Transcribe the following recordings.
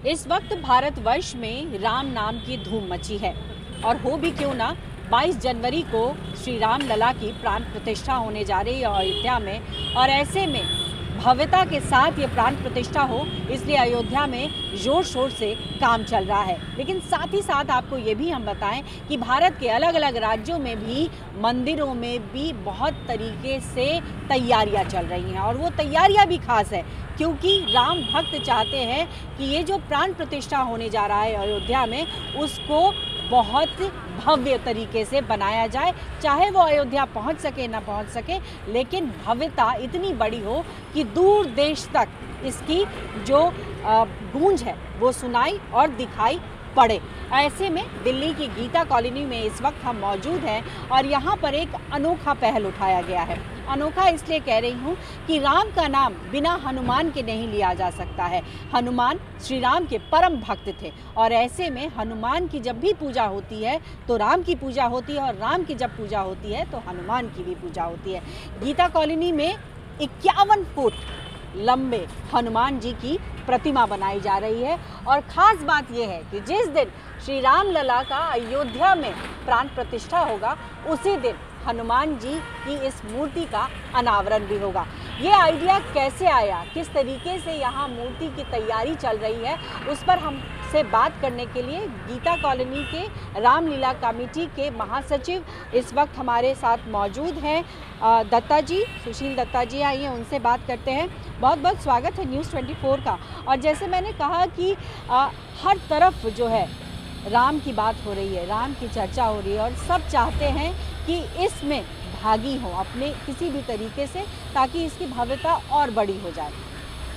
इस वक्त भारतवर्ष में राम नाम की धूम मची है और हो भी क्यों ना 22 जनवरी को श्री राम लला की प्राण प्रतिष्ठा होने जा रही है अयोध्या में। और ऐसे में भव्यता के साथ ये प्राण प्रतिष्ठा हो, इसलिए अयोध्या में जोर शोर से काम चल रहा है। लेकिन साथ ही साथ आपको ये भी हम बताएं कि भारत के अलग अलग राज्यों में भी मंदिरों में भी बहुत तरीके से तैयारियां चल रही हैं और वो तैयारियां भी खास है, क्योंकि राम भक्त चाहते हैं कि ये जो प्राण प्रतिष्ठा होने जा रहा है अयोध्या में, उसको बहुत भव्य तरीके से बनाया जाए। चाहे वो अयोध्या पहुंच सके ना पहुंच सके, लेकिन भव्यता इतनी बड़ी हो कि दूर देश तक इसकी जो गूंज है वो सुनाई और दिखाई पड़े। ऐसे में दिल्ली की गीता कॉलोनी में इस वक्त हम मौजूद हैं और यहाँ पर एक अनोखा पहल उठाया गया है। अनोखा इसलिए कह रही हूँ कि राम का नाम बिना हनुमान के नहीं लिया जा सकता है। हनुमान श्री राम के परम भक्त थे और ऐसे में हनुमान की जब भी पूजा होती है तो राम की पूजा होती है और राम की जब पूजा होती है तो हनुमान की भी पूजा होती है। गीता कॉलोनी में 51 फुट लंबे हनुमान जी की प्रतिमा बनाई जा रही है और ख़ास बात यह है कि जिस दिन श्री राम लला का अयोध्या में प्राण प्रतिष्ठा होगा, उसी दिन हनुमान जी की इस मूर्ति का अनावरण भी होगा। ये आइडिया कैसे आया, किस तरीके से यहाँ मूर्ति की तैयारी चल रही है, उस पर हमसे बात करने के लिए गीता कॉलोनी के रामलीला कमेटी के महासचिव इस वक्त हमारे साथ मौजूद हैं। दत्ता जी, सुशील दत्ता जी आइए, उनसे बात करते हैं। बहुत बहुत स्वागत है न्यूज़ 24 का। और जैसे मैंने कहा कि हर तरफ जो है राम की बात हो रही है, राम की चर्चा हो रही है और सब चाहते हैं कि इसमें भागी हो अपने किसी भी तरीके से, ताकि इसकी भव्यता और बड़ी हो जाए।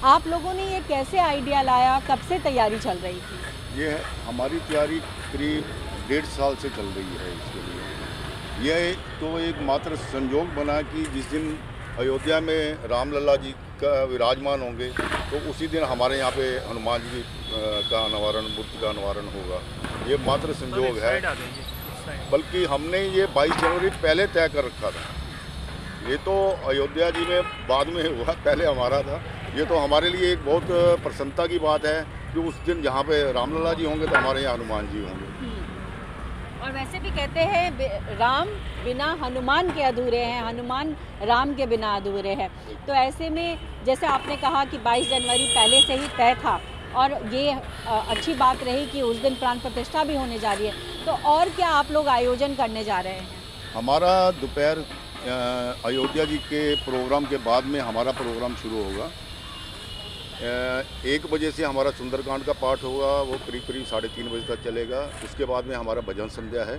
आप लोगों ने ये कैसे आइडिया लाया, कब से तैयारी चल रही थी? ये हमारी तैयारी करीब 1.5 साल से चल रही है इसके लिए। यह तो एक मात्र संयोग बना कि जिस दिन अयोध्या में रामलला जी का विराजमान होंगे तो उसी दिन हमारे यहाँ पे हनुमान जी का अनावरण, मूर्ति का अनावरण होगा। ये मात्र संयोग है, बल्कि हमने ये 22 जनवरी पहले तय कर रखा था। ये तो अयोध्या जी में बाद में हुआ, पहले हमारा था। ये तो हमारे लिए एक बहुत प्रसन्नता की बात है कि उस दिन जहाँ पे रामलला जी होंगे तो हमारे यहाँ हनुमान जी होंगे। और वैसे भी कहते हैं राम बिना हनुमान के अधूरे हैं, हनुमान राम के बिना अधूरे हैं। तो ऐसे में जैसे आपने कहा कि 22 जनवरी पहले से ही तय था और ये अच्छी बात रही कि उस दिन प्राण प्रतिष्ठा भी होने जा रही है, तो और क्या आप लोग आयोजन करने जा रहे हैं? हमारा दोपहर अयोध्या जी के प्रोग्राम के बाद में हमारा प्रोग्राम शुरू होगा। 1 बजे से हमारा सुंदरकांड का पाठ होगा, वो करीब 3:30 बजे तक चलेगा। उसके बाद में हमारा भजन संध्या है।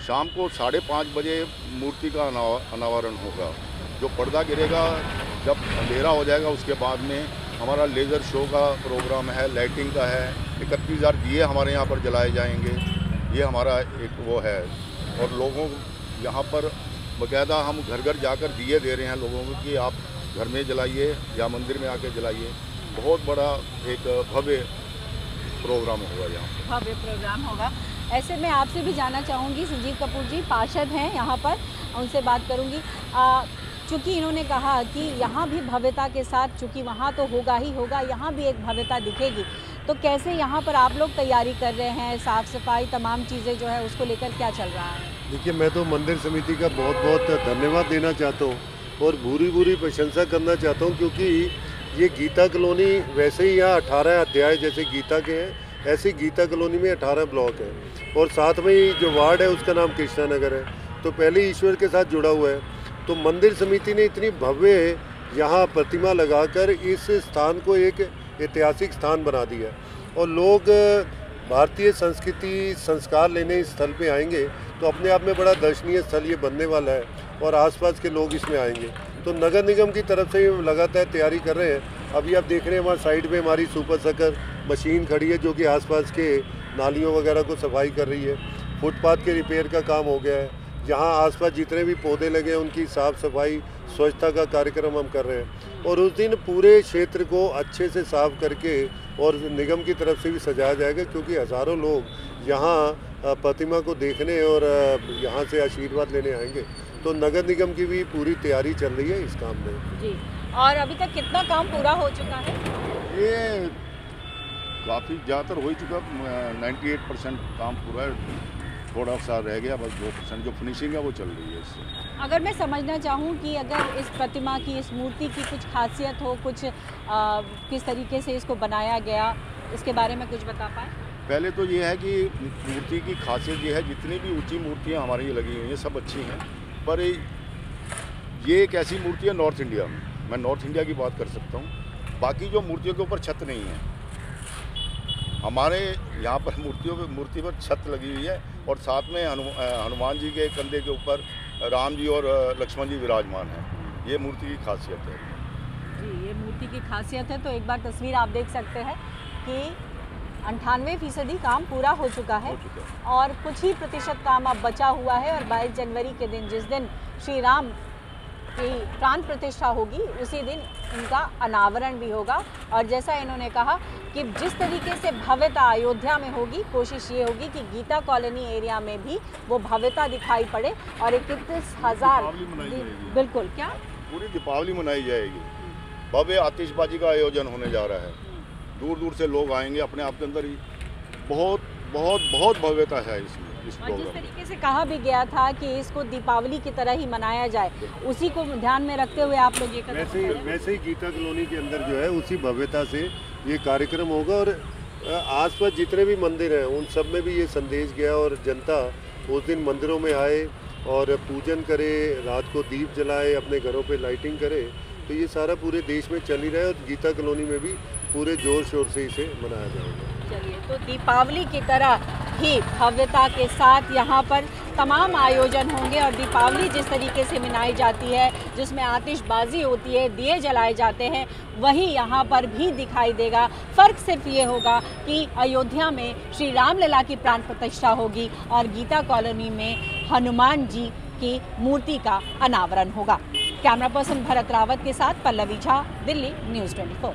शाम को 5:30 बजे मूर्ति का अनावरण होगा। जो पर्दा गिरेगा, जब अंधेरा हो जाएगा, उसके बाद में हमारा लेज़र शो का प्रोग्राम है, लाइटिंग का है। 31,000 दिए हमारे यहाँ पर जलाए जाएंगे। ये हमारा एक वो है। और लोगों यहाँ पर बाकायदा हम घर घर जाकर दिए दे रहे हैं लोगों को कि आप घर में जलाइए या मंदिर में आके जलाइए। बहुत बड़ा एक भव्य प्रोग्राम होगा यहाँ, भव्य प्रोग्राम होगा। ऐसे में आपसे भी जानना चाहूँगी, संजीव कपूर जी पार्षद हैं यहाँ पर, उनसे बात करूँगी। चूँकि इन्होंने कहा कि यहाँ भी भव्यता के साथ, चूँकि वहाँ तो होगा ही होगा, यहाँ भी एक भव्यता दिखेगी, तो कैसे यहाँ पर आप लोग तैयारी कर रहे हैं, साफ़ सफाई तमाम चीज़ें जो है उसको लेकर क्या चल रहा है? देखिए, मैं तो मंदिर समिति का बहुत बहुत धन्यवाद देना चाहता हूँ और भूरी प्रशंसा करना चाहता हूँ, क्योंकि ये गीता कॉलोनी वैसे ही यहाँ 18 अध्याय जैसे गीता के हैं, ऐसे गीता कॉलोनी में 18 ब्लॉक हैं और साथ में ही जो वार्ड है उसका नाम कृष्णा नगर है, तो पहले ईश्वर के साथ जुड़ा हुआ है। तो मंदिर समिति ने इतनी भव्य यहाँ प्रतिमा लगाकर इस स्थान को एक ऐतिहासिक स्थान बना दिया और लोग भारतीय संस्कृति संस्कार लेने इस स्थल पे आएंगे तो अपने आप में बड़ा दर्शनीय स्थल ये बनने वाला है और आसपास के लोग इसमें आएंगे। तो नगर निगम की तरफ से लगातार तैयारी कर रहे हैं। अभी आप देख रहे हैं वहाँ साइड में हमारी सुपर सकर मशीन खड़ी है जो कि आसपास के नालियों वगैरह को सफाई कर रही है। फुटपाथ के रिपेयर का काम हो गया है। यहाँ आसपास जितने भी पौधे लगे हैं उनकी साफ़ सफाई स्वच्छता का कार्यक्रम हम कर रहे हैं और उस दिन पूरे क्षेत्र को अच्छे से साफ करके और निगम की तरफ से भी सजाया जाएगा, क्योंकि हज़ारों लोग यहाँ प्रतिमा को देखने और यहाँ से आशीर्वाद लेने आएंगे। तो नगर निगम की भी पूरी तैयारी चल रही है इस काम में। जी, और अभी तक कितना काम पूरा हो चुका है? ये काफ़ी ज़्यादातर हो ही चुका, 98% काम पूरा है, थोड़ा सा रह गया बस 2% जो फिनिशिंग है वो चल रही है इससे। अगर मैं समझना चाहूँ कि अगर इस प्रतिमा की, इस मूर्ति की कुछ खासियत हो, कुछ किस तरीके से इसको बनाया गया, इसके बारे में कुछ बता पाए? पहले तो ये है कि मूर्ति की खासियत ये है, जितनी भी ऊंची मूर्तियां हमारी ये लगी हुई हैं सब अच्छी हैं, पर ये एक ऐसी मूर्ति है नॉर्थ इंडिया में, मैं नॉर्थ इंडिया की बात कर सकता हूँ, बाकी जो मूर्तियों के ऊपर छत नहीं है, हमारे यहाँ पर मूर्ति पर छत लगी हुई है और साथ में हनुमान जी के कंधे के ऊपर राम जी और लक्ष्मण जी विराजमान हैं। ये मूर्ति की खासियत है जी, ये मूर्ति की खासियत है। तो एक बार तस्वीर आप देख सकते हैं कि 98% काम पूरा हो चुका है और कुछ ही प्रतिशत काम अब बचा हुआ है। और 22 जनवरी के दिन, जिस दिन श्री राम की प्राण प्रतिष्ठा होगी, उसी दिन इनका अनावरण भी होगा। और जैसा इन्होंने कहा कि जिस तरीके से भव्यता अयोध्या में होगी, कोशिश ये होगी कि गीता कॉलोनी एरिया में भी वो भव्यता दिखाई पड़े और 31,000 बिल्कुल क्या पूरी दीपावली मनाई जाएगी। भव्य आतिशबाजी का आयोजन होने जा रहा है, दूर दूर से लोग आएंगे, अपने आप के अंदर ही बहुत बहुत बहुत भव्यता है इसमें। इस और जिस तरीके से कहा भी गया था कि इसको दीपावली की तरह ही मनाया जाए, उसी को ध्यान में रखते हुए आप लोग ये वैसे ही गीता कॉलोनी के अंदर जो है उसी भव्यता से ये कार्यक्रम होगा। और आसपास जितने भी मंदिर हैं उन सब में भी ये संदेश गया और जनता उस दिन मंदिरों में आए और पूजन करे, रात को दीप जलाए, अपने घरों पे लाइटिंग करे। तो ये सारा पूरे देश में चल ही रहा है और गीता कॉलोनी में भी पूरे जोर शोर से इसे मनाया जाएगा। चलिए, तो दीपावली की तरह ही भव्यता के साथ यहाँ पर तमाम आयोजन होंगे और दीपावली जिस तरीके से मनाई जाती है, जिसमें आतिशबाजी होती है, दिए जलाए जाते हैं, वही यहाँ पर भी दिखाई देगा। फ़र्क सिर्फ ये होगा कि अयोध्या में श्री रामलला की प्राण प्रतिष्ठा होगी और गीता कॉलोनी में हनुमान जी की मूर्ति का अनावरण होगा। कैमरा पर्सन भरत रावत के साथ पल्लवी झा, दिल्ली न्यूज़ 24।